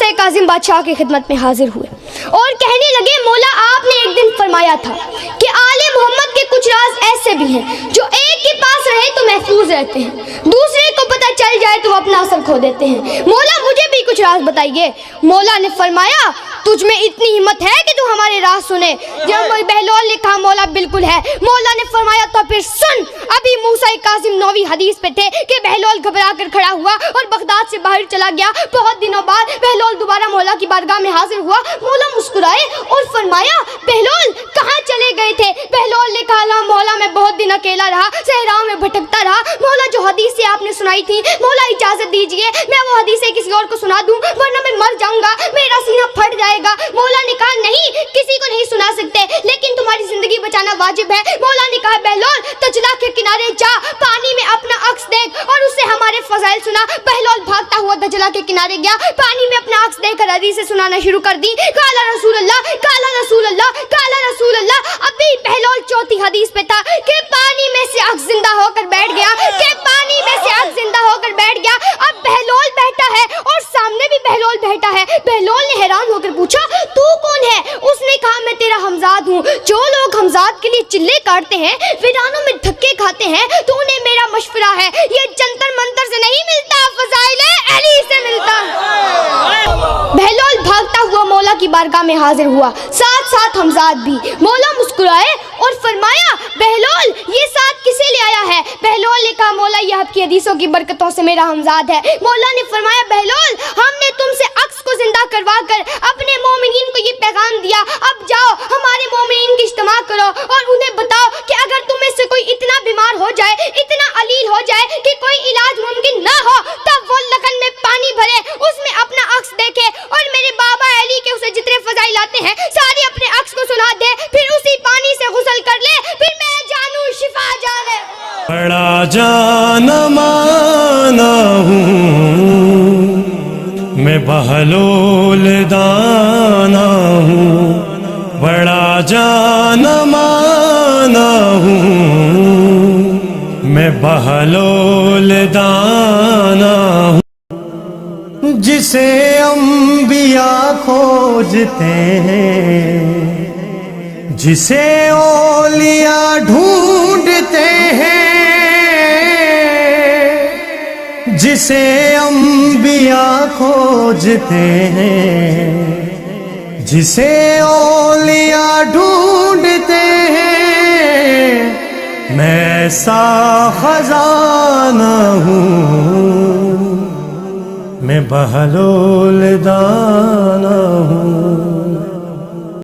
موسیٰ کاظم بادشاہ کی خدمت میں حاضر ہوئے اور کہنے لگے مولا آپ نے ایک دن فرمایا تھا کہ آل محمد کے کچھ راز ایسے بھی ہیں جو ایک کے پاس رہے تو محفوظ رہتے ہیں، دوسرے کو پتہ چل جائے تو وہ اپنا اثر کھو دیتے ہیں، مولا مجھے بھی کچھ راز بتائیے۔ مولا نے فرمایا تجھ میں اتنی ہمت ہے کہ تو ہمارے راز سنے؟ جب بہلول نے کہا مولا بالکل ہے۔ مولا نے فرمایا تو پھر سن۔ ابھی موسیٰ کاظم 9ویں حدیث پہ تھے کہ بہلول گھبرا کر کھڑا ہوا اور بغداد سے باہر چلا گیا۔ بہت دنوں بعد بہلول دوبارہ مولا کی بارگاہ میں حاضر ہوا۔ مولا مسکرائے اور فرمایا بہلول کہاں چلے گئے تھے؟ بہلول نے کہا لا مولا میں بہت دن اکیلا رہا، صحراؤں میں بھٹکتا رہا۔ مولا جو حدیثیں آپ نے سنائی تھی مولا اجازت دیجئے میں وہ حدیثیں کسی اور کو سنا دوں ورنہ میں مر جاؤں گا، میرا سینہ پھٹ جائے گا۔ مولا نے کہا نہیں کسی کو نہیں سنا سکتے لیکن تمہاری زندگی بچانا واجب ہے۔ مولا نے کہا بہلول دجلہ کے کنارے جا، پانی میں اپنا عکس دیکھ اور اسے ہمارے فضائل سنا۔ بہلول بھاگتا ہوا دجلہ کے کنارے گیا، پانی میں اپنا عکس دیکھ کر حدیثیں سنانا شروع کر دی۔ قال رسول اللہ قال رسول اللہ قال رسول اللہ۔ ابھی بہلول چوتھی حدیث پہ تھا کہ پانی میں سے عکس زندہ ہو کر بیٹھ گیا، کہ پانی میں سے عکس زندہ ہو کر بیٹھ گیا۔ اب بہلول بیٹھا ہے اور سامنے بھی بہلول بیٹھا ہے۔ بہلول نے حیران ہو کر پوچھا تو کون ہے؟ اس نے کہا میں تیرا حمزاد ہوں۔ جو لوگ حمزاد کے لیے چلے کاٹتے ہیں، ویرانوں میں دھکے کھاتے ہیں، تو انہیں میرا مشورہ ہے یہ جنتر منتر سے نہیں ملتا، فضائل علی سے ملتا۔ بہلول بھاگتا ہوا مولا کی بارگاہ میں حاضر ہوا، ساتھ ساتھ حمزاد بھی۔ مولا مسکرائے اور فرمایا بہلول یہ ساتھ کسے لے آیا ہے؟ بہلول نے کہا مولا یہ آپ کی حدیثوں کی برکتوں سے میرا حمزاد ہے۔ مولا نے فرمایا بہلول ہم نے تم سے عکس کو زندہ کروا کر اپنے مومنین کو یہ پیغام دیا، اب جاؤ ہمارے مومنین کی اجتماع کرو اور انہیں بتاؤ کہ اگر تم میں سے کوئی اتنا بیمار ہو جائے، اتنا علیل ہو جائے کہ کوئی علاج ممکن نہ ہو، تب وہ لگن میں پانی بھرے، اس میں اپنا عکس دیکھے اور میرے بابا علی کے اسے جتنے فضائل آتے ہیں سارے اپنے عکس کو سنا دے، پھر اسی پانی سے غسل کر لے، پھر میں جانوں شفا جانے۔ بڑا جان مانا ہوں میں بہلول دانا ہوں، بڑا جان مانا ہوں میں بہلول دانا ہوں، جسے انبیاء کھوجتے ہیں، جسے اولیاء ڈھونڈتے ہیں، جسے انبیاء کھوجتے ہیں، جسے اولیاء ڈھونڈتے ہیں، میں ایسا خزانہ ہوں میں بہلول دانا ہوں۔